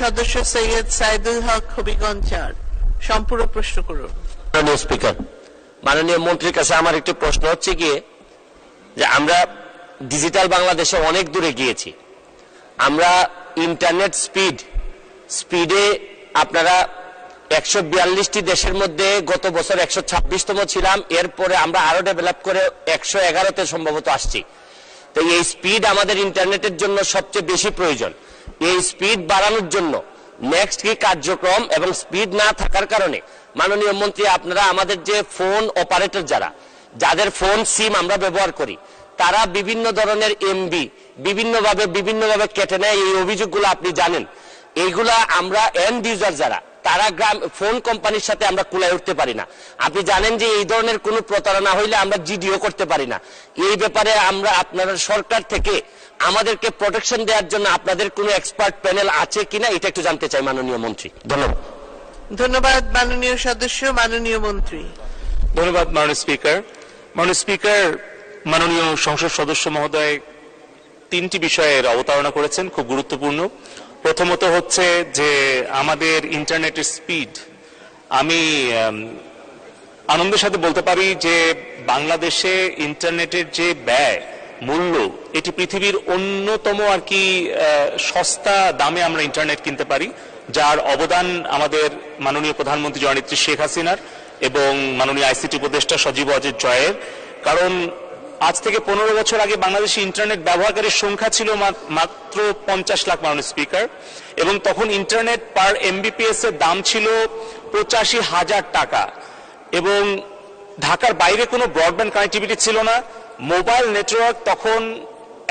সদস্য সৈয়দ সাইদুল হক হবিগঞ্জ ৪ সম্পূর্ণ প্রশ্ন করুন। মাননীয় স্পিকার, মাননীয় মন্ত্রীর কাছে আমার একটি প্রশ্ন হচ্ছে গিয়ে যে আমরা ডিজিটাল বাংলাদেশে অনেক দূরে গিয়েছি। আমরা ইন্টারনেট স্পিডে আপনারা 142টি দেশের মধ্যে গত বছর 126তম ছিলাম, এরপরে আমরা আরো ডেভেলপ করে 111তে সম্ভবত আসছি। তো এই স্পিড আমাদের ইন্টারনেটের জন্য সবচেয়ে বেশি প্রয়োজন। এই স্পিড বাড়ানোর জন্য নেক্সট কি কার্যক্রম, এবং স্পিড না থাকার কারণে মাননীয় মন্ত্রী আপনারা আমাদের যে ফোন অপারেটর যাদের ফোন সিম আমরা ব্যবহার করি, তারা বিভিন্ন ধরনের এমবি বিভিন্নভাবে কেটে নেয়। এই অভিযোগগুলো আপনি জানেন। এইগুলা আমরা এন্ড ইউজার তারা ফোন কোম্পানির সাথে আমরা কুলায় উঠতে পারি না। আপনি জানেন যে এই ধরনের কোনো প্রতারণা হইলে আমরা জিডিও করতে পারি না। এই ব্যাপারে আমরা আপনাদের সরকার থেকে আমাদেরকে প্রোটেকশন দেওয়ার জন্য আপনাদের কোনো এক্সপার্ট প্যানেল আছে কিনা এটা একটু জানতে চাই মাননীয় মন্ত্রী। ধন্যবাদ। ধন্যবাদ মাননীয় সদস্য। মাননীয় মন্ত্রী। ধন্যবাদ মাননীয় স্পিকার। মাননীয় স্পিকার, মাননীয় সংসদ সদস্য মহোদয় 3টি বিষয়ের অবতারণা করেছেন, খুব গুরুত্বপূর্ণ। প্রথমত হচ্ছে যে আমাদের ইন্টারনেটের স্পিড। আমি আনন্দের সাথে বলতে পারি যে বাংলাদেশে ইন্টারনেটের যে ব্যয় মূল্য, এটি পৃথিবীর অন্যতম সস্তা দামে আমরা ইন্টারনেট কিনতে পারি, যার অবদান আমাদের মাননীয় প্রধানমন্ত্রী জননেত্রী শেখ হাসিনার এবং মাননীয় আইসিটি উপদেষ্টা সজীব অজিত জয়ের। কারণ আজ থেকে 15 বছর আগে বাংলাদেশে ইন্টারনেট ব্যবহারকারীর সংখ্যা ছিল মাত্র 50 লাখ মাননীয় স্পিকার, এবং তখন ইন্টারনেট পার এমবিপিএস এর দাম ছিল 85,000 টাকা, এবং ঢাকার বাইরে কোনো ব্রডব্যান্ড কানেক্টিভিটি ছিল না। মোবাইল নেটওয়ার্ক তখন,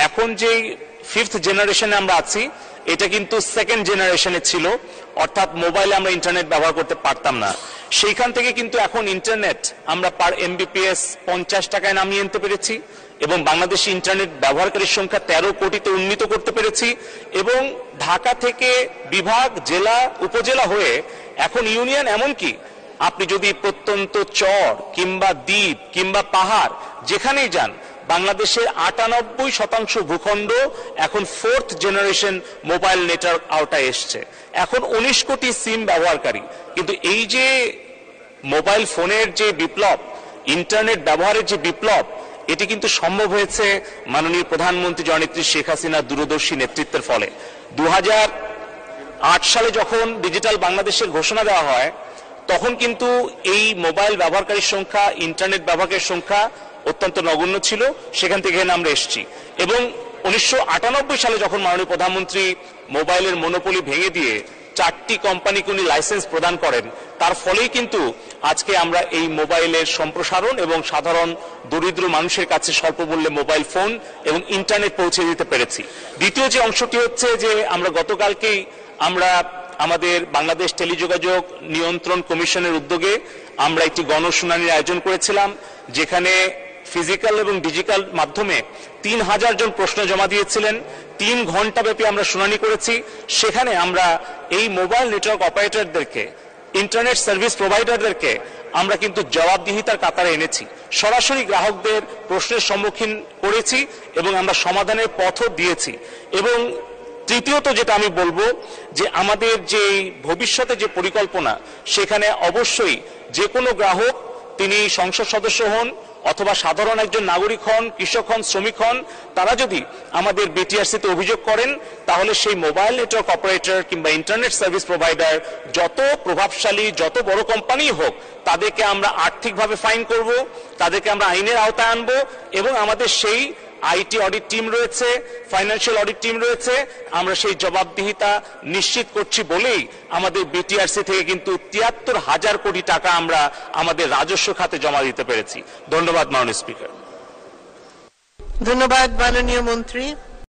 এখন যে 5th জেনারেশনে আমরা আছি, এটা কিন্তু 2nd জেনারেশনে ছিল, অর্থাৎ মোবাইলে আমরা ইন্টারনেট ব্যবহার করতে পারতাম না। সেইখান থেকে কিন্তু এখন ইন্টারনেট আমরা পার এমবিপিএস 50 টাকায় নামিয়ে আনতে পেরেছি, এবং বাংলাদেশে ইন্টারনেট ব্যবহারকারীর সংখ্যা 13 কোটিতে উন্নীত করতে পেরেছি, এবং ঢাকা থেকে বিভাগ, জেলা, উপজেলা হয়ে এখন ইউনিয়ন, এমনকি আপনি যদি প্রত্যন্ত চর কিংবা দ্বীপ কিংবা পাহাড় যেখানেই যান, বাংলাদেশের 98% ভূখণ্ড এখন 4th জেনারেশন মোবাইল নেটওয়ার্ক আওতায় এসছে। এখন 19 কোটি সিম ব্যবহারকারী। কিন্তু এই যে মোবাইল ফোনের যে বিপ্লব, ইন্টারনেট ব্যবহারের যে বিপ্লব, এটি কিন্তু সম্ভব হয়েছে মাননীয় প্রধানমন্ত্রী জননেত্রী শেখ হাসিনার দূরদর্শী নেতৃত্বের ফলে। 2008 সালে যখন ডিজিটাল বাংলাদেশের ঘোষণা দেওয়া হয়, তখন কিন্তু এই মোবাইল ব্যবহারকারীর সংখ্যা, ইন্টারনেট ব্যবহারকারীর সংখ্যা অত্যন্ত নগণ্য ছিল। সেখান থেকে আমরা এসেছি, এবং 1998 সালে যখন মাননীয় প্রধানমন্ত্রী মোবাইলের মনোপলি ভেঙে দিয়ে 4টি কোম্পানিকে উনি লাইসেন্স প্রদান করেন, তার ফলেই কিন্তু আজকে আমরা এই মোবাইলের সম্প্রসারণ এবং সাধারণ দরিদ্র মানুষের কাছে স্বল্প মূল্যে মোবাইল ফোন এবং ইন্টারনেট পৌঁছে দিতে পেরেছি। দ্বিতীয় যে অংশটি হচ্ছে যে আমরা গতকালকেই আমাদের বাংলাদেশ টেলিযোগাযোগ নিয়ন্ত্রণ কমিশনের উদ্যোগে আমরা একটি গণশুনানির আয়োজন করেছিলাম, যেখানে ফিজিক্যাল এবং ডিজিটাল মাধ্যমে 3000 জন প্রশ্ন জমা দিয়েছিলেন। 3 ঘন্টা ব্যাপী আমরা শুনানি করেছি। সেখানে আমরা এই মোবাইল নেটওয়ার্ক অপারেটরদেরকে, ইন্টারনেট সার্ভিস প্রোভাইডারদেরকে আমরা কিন্তু জবাবদিহিতার কাতারে এনেছি, সরাসরি গ্রাহকদের প্রশ্নের সম্মুখীন করেছি, এবং আমরা সমাধানের পথও দিয়েছি। এবং তৃতীয়ত যেটা আমি বলবো, যে আমাদের যে ভবিষ্যতে যে পরিকল্পনা, সেখানে অবশ্যই যে কোনো গ্রাহক, তিনি সংসদ সদস্য হন অথবা সাধারণ একজন নাগরিক হন, কৃষক হন, শ্রমিক হন, তারা যদি আমাদের বিটিআরসিতে অভিযোগ করেন, তাহলে সেই মোবাইল নেটওয়ার্ক অপারেটর কিংবা ইন্টারনেট সার্ভিস প্রোভাইডার, যত প্রভাবশালী, যত বড় কোম্পানি হোক, তাদেরকে আমরা আর্থিকভাবে ফাইন করব, তাদেরকে আমরা আইনের আওতায় আনবো, এবং আমাদের সেই আইটি অডিট টিম রয়েছে, ফাইন্যান্সিয়াল অডিট টিম রয়েছে। আমরা সেই জবাবদিহিতা নিশ্চিত করছি বলেই আমাদের বিটিআরসি থেকে কিন্তু 73,000 কোটি টাকা আমরা আমাদের রাজস্ব খাতে জমা দিতে পেরেছি। ধন্যবাদ মাননীয় স্পিকার। ধন্যবাদ মাননীয় মন্ত্রী।